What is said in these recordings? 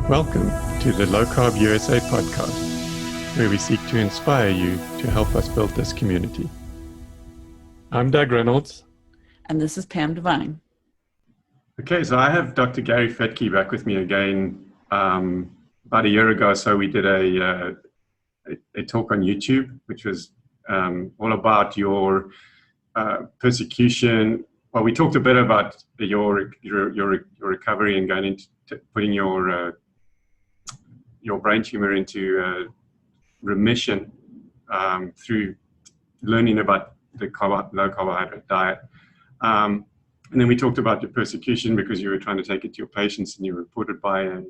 Welcome to the LowCarbUSA podcast, where we seek to inspire you to help us build this community. I'm Doug Reynolds. And this is Pam Devine. Okay, so I have Dr. Gary Fettke back with me again. About a year ago or so, we did a talk on YouTube, which was all about your persecution. Well, we talked a bit about your recovery and going into putting your brain tumor into remission through learning about the low carbohydrate diet. And then we talked about your persecution because you were trying to take it to your patients and you were reported by a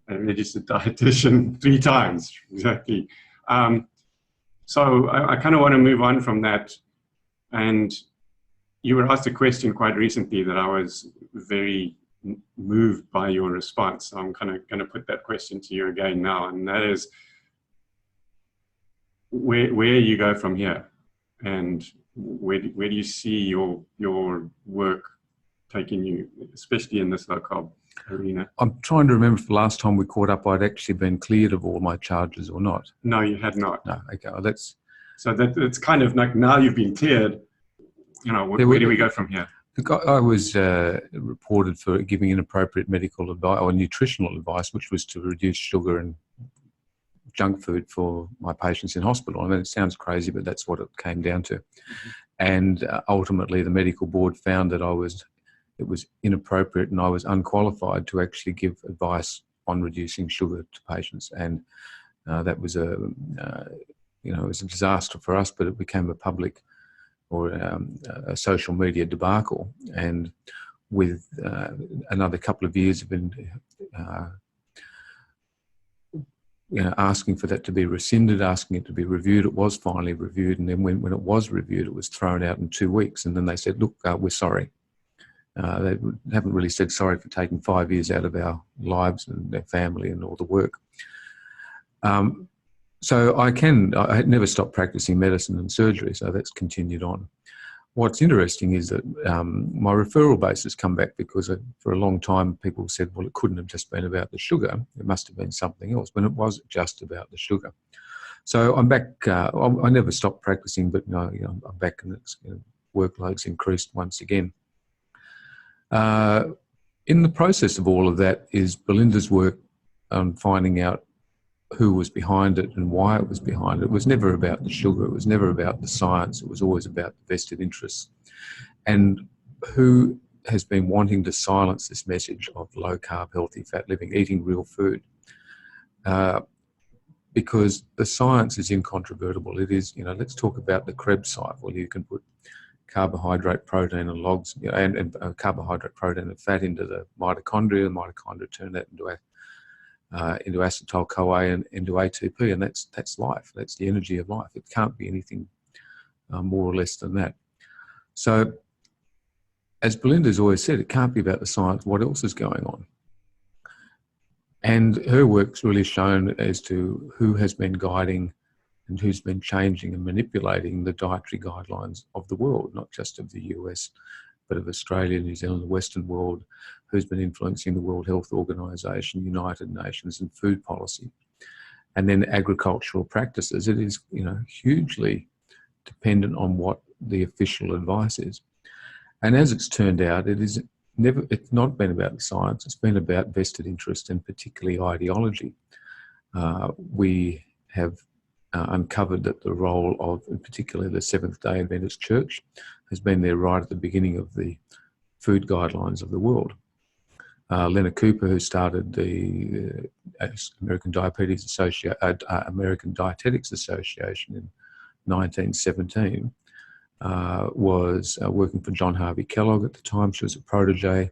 registered dietitian 3 times, exactly. So I kind of want to move on from that. And you were asked a question quite recently that I was very moved by your response. So I'm kind of going to put that question to you again now, and that is where you go from here, and where do you see your work taking you, especially in this low carb arena? I'm trying to remember if the last time we caught up I'd actually been cleared of all my charges or not. No, you had not. No, okay. Well, so that's kind of like, now you've been cleared, where do we go from here? I was reported for giving inappropriate medical advice or nutritional advice, which was to reduce sugar and junk food for my patients in hospital. I mean, it sounds crazy, but that's what it came down to. Mm-hmm. And ultimately, the medical board found that it was inappropriate and I was unqualified to actually give advice on reducing sugar to patients. And that was it was a disaster for us, but it became a public or a social media debacle. And with another couple of years of asking for that to be rescinded, asking it to be reviewed, it was finally reviewed. And then when it was reviewed, it was thrown out in 2 weeks. And then they said, look, we're sorry. They haven't really said sorry for taking 5 years out of our lives and their family and all the work. So I had never stopped practicing medicine and surgery, so that's continued on. What's interesting is that my referral base has come back because for a long time people said, well, it couldn't have just been about the sugar. It must have been something else, but it was just about the sugar. So I'm back. I never stopped practicing, but no, I'm back and workload's increased once again. In the process of all of that is Belinda's work on finding out who was behind it and why it was behind it. It was never about the sugar. It was never about the science. It was always about the vested interests. And who has been wanting to silence this message of low carb, healthy, fat living, eating real food? Because the science is incontrovertible. It is, let's talk about the Krebs cycle. You can put carbohydrate, protein and logs, and carbohydrate, protein and fat into the mitochondria. The mitochondria turn that into acetyl-CoA and into ATP, and that's life. That's the energy of life. It can't be anything more or less than that. So, as Belinda's always said, it can't be about the science. What else is going on? And her work's really shown as to who has been guiding and who's been changing and manipulating the dietary guidelines of the world, not just of the US, but of Australia, New Zealand, the Western world, who's been influencing the World Health Organization, United Nations, and food policy. And then agricultural practices. It is, hugely dependent on what the official advice is. And as it's turned out, it's not been about the science, it's been about vested interest and particularly ideology. We have uncovered that the role of, in particular, the Seventh-day Adventist Church has been there right at the beginning of the food guidelines of the world. Leonard Cooper, who started the American Dietetics Association in 1917, was working for John Harvey Kellogg at the time. She was a protege.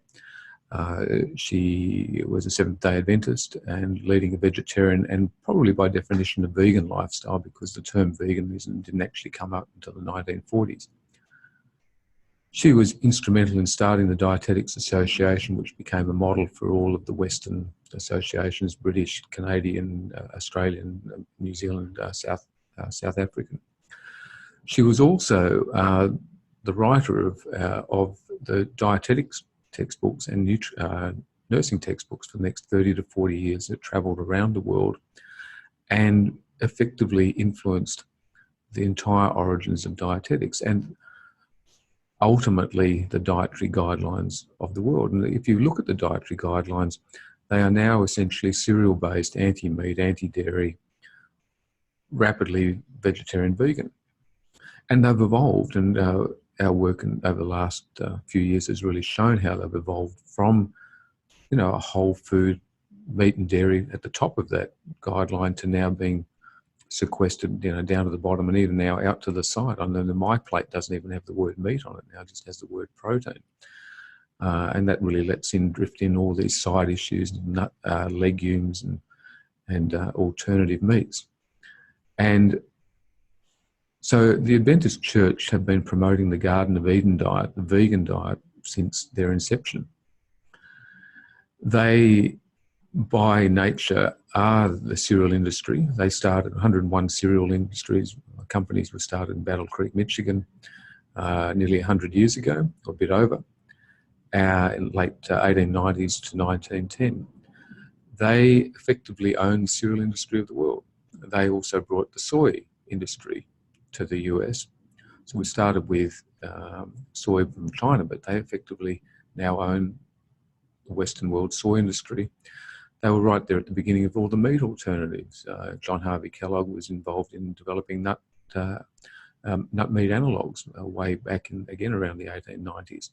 She was a Seventh-day Adventist and leading a vegetarian and probably by definition a vegan lifestyle, because the term veganism didn't actually come up until the 1940s. She was instrumental in starting the Dietetics Association, which became a model for all of the Western associations, British, Canadian, Australian, New Zealand, South African. She was also the writer of the dietetics textbooks and nursing textbooks for the next 30 to 40 years that travelled around the world and effectively influenced the entire origins of dietetics and ultimately the dietary guidelines of the world. And if you look at the dietary guidelines, they are now essentially cereal-based, anti-meat, anti-dairy, rapidly vegetarian, vegan. And they've evolved, and our work over the last few years has really shown how they've evolved from, a whole food, meat and dairy at the top of that guideline to now being sequestered, down to the bottom and even now out to the side. I know my plate doesn't even have the word meat on it now, it just has the word protein. And that really lets drift in all these side issues, nut, legumes and alternative meats. And so the Adventist Church have been promoting the Garden of Eden diet, the vegan diet, since their inception. They, by nature, are the cereal industry. They started 101 cereal companies were started in Battle Creek, Michigan, nearly 100 years ago, or a bit over, in late 1890s to 1910. They effectively own the cereal industry of the world. They also brought the soy industry to the US. So we started with soy from China, but they effectively now own the Western world soy industry. They were right there at the beginning of all the meat alternatives. John Harvey Kellogg was involved in developing nut meat analogues way back again around the 1890s.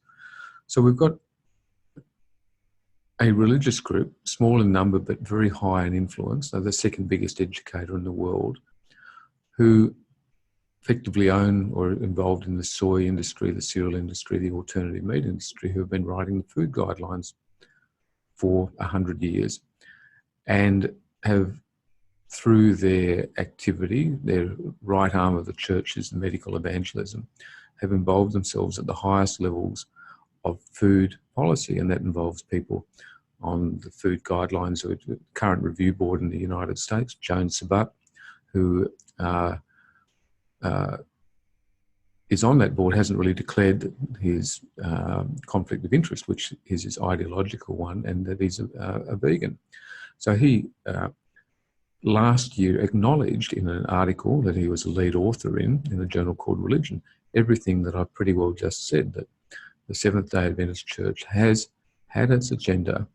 So we've got a religious group, small in number but very high in influence. They're the second biggest educator in the world, who effectively own or are involved in the soy industry, the cereal industry, the alternative meat industry, who have been writing the food guidelines for 100 years and have, through their activity, their right arm of the church is the medical evangelism, have involved themselves at the highest levels of food policy, and that involves people on the food guidelines of the current review board in the United States, Joan Sabat, who is on that board, hasn't really declared his conflict of interest, which is his ideological one, and that he's a vegan. So he last year acknowledged in an article that he was a lead author in a journal called Religion, everything that I've pretty well just said, that the Seventh-day Adventist Church has had its agenda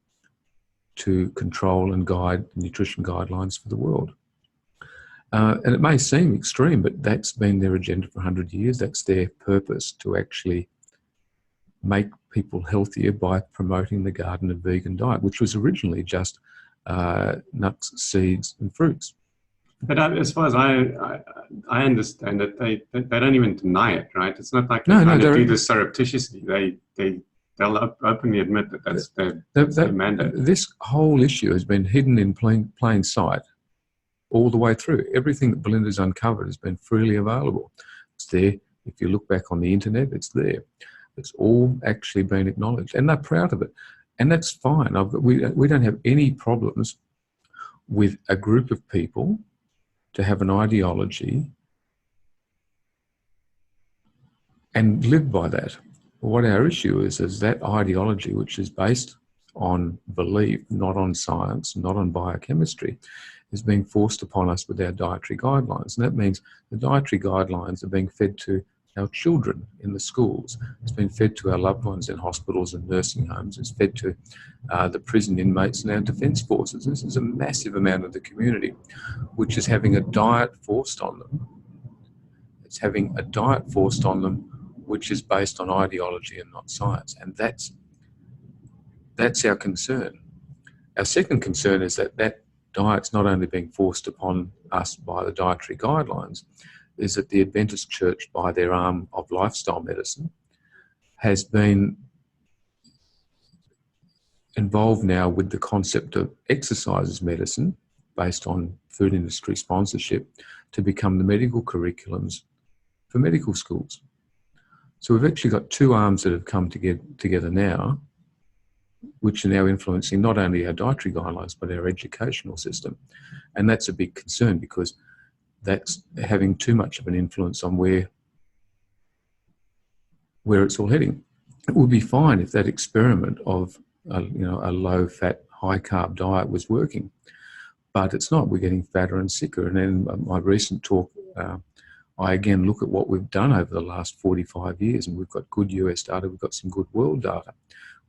to control and guide the nutrition guidelines for the world. And it may seem extreme, but that's been their agenda for 100 years. That's their purpose, to actually make people healthier by promoting the Garden of Vegan diet, which was originally just nuts, seeds and fruits. But as far as I understand it, they don't even deny it, right? It's not like they're trying to do this surreptitiously. They'll openly admit that that's their mandate. This whole issue has been hidden in plain sight all the way through. Everything that Belinda's uncovered has been freely available. It's there. If you look back on the internet, it's there. It's all actually been acknowledged, and they're proud of it. And that's fine. We don't have any problems with a group of people to have an ideology and live by that. What our issue is that ideology, which is based on belief, not on science, not on biochemistry, is being forced upon us with our dietary guidelines. And that means the dietary guidelines are being fed to our children in the schools. It's been fed to our loved ones in hospitals and nursing homes. It's fed to the prison inmates and our defence forces. This is a massive amount of the community which is having a diet forced on them. It's having a diet forced on them which is based on ideology and not science. And that's our concern. Our second concern is that diet's not only being forced upon us by the dietary guidelines, is that the Adventist Church, by their arm of lifestyle medicine, has been involved now with the concept of exercise as medicine, based on food industry sponsorship, to become the medical curriculums for medical schools. So we've actually got two arms that have come together now, which are now influencing not only our dietary guidelines, but our educational system. And that's a big concern, because that's having too much of an influence on where it's all heading. It would be fine if that experiment of a low-fat, high-carb diet was working. But it's not. We're getting fatter and sicker. And then my recent talk, I again look at what we've done over the last 45 years, and we've got good US data, we've got some good world data.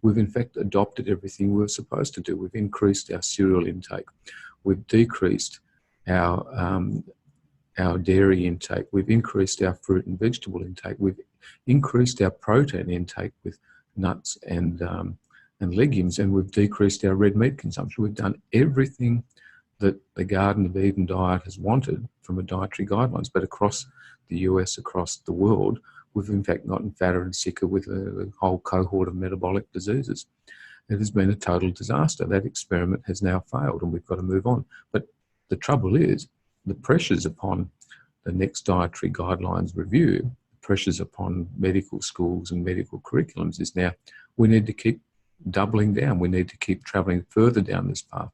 We've in fact adopted everything we were supposed to do. We've increased our cereal intake. We've decreased our dairy intake. We've increased our fruit and vegetable intake. We've increased our protein intake with nuts and legumes, and we've decreased our red meat consumption. We've done everything that the Garden of Eden diet has wanted from a dietary guidelines, but across the US, across the world, we've in fact gotten fatter and sicker with a whole cohort of metabolic diseases. It has been a total disaster. That experiment has now failed, and we've got to move on. But the trouble is, the pressures upon the next dietary guidelines review, the pressures upon medical schools and medical curriculums is now, we need to keep doubling down. We need to keep traveling further down this path.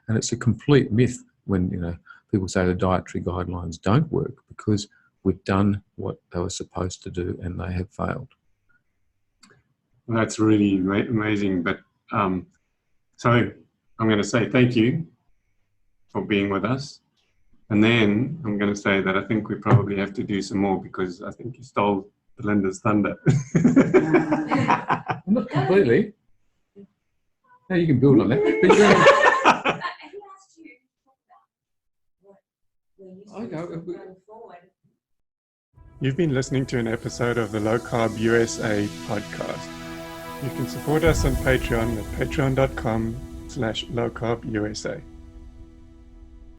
And it's a complete myth when people say the dietary guidelines don't work, because we've done what they were supposed to do and they have failed. Well, that's really amazing. But so I'm going to say thank you for being with us. And then I'm going to say that I think we probably have to do some more, because I think you stole Belinda's thunder. Not completely. No, you can build on that. You've been listening to an episode of the LowCarbUSA podcast. You can support us on Patreon at patreon.com/LowCarbUSA.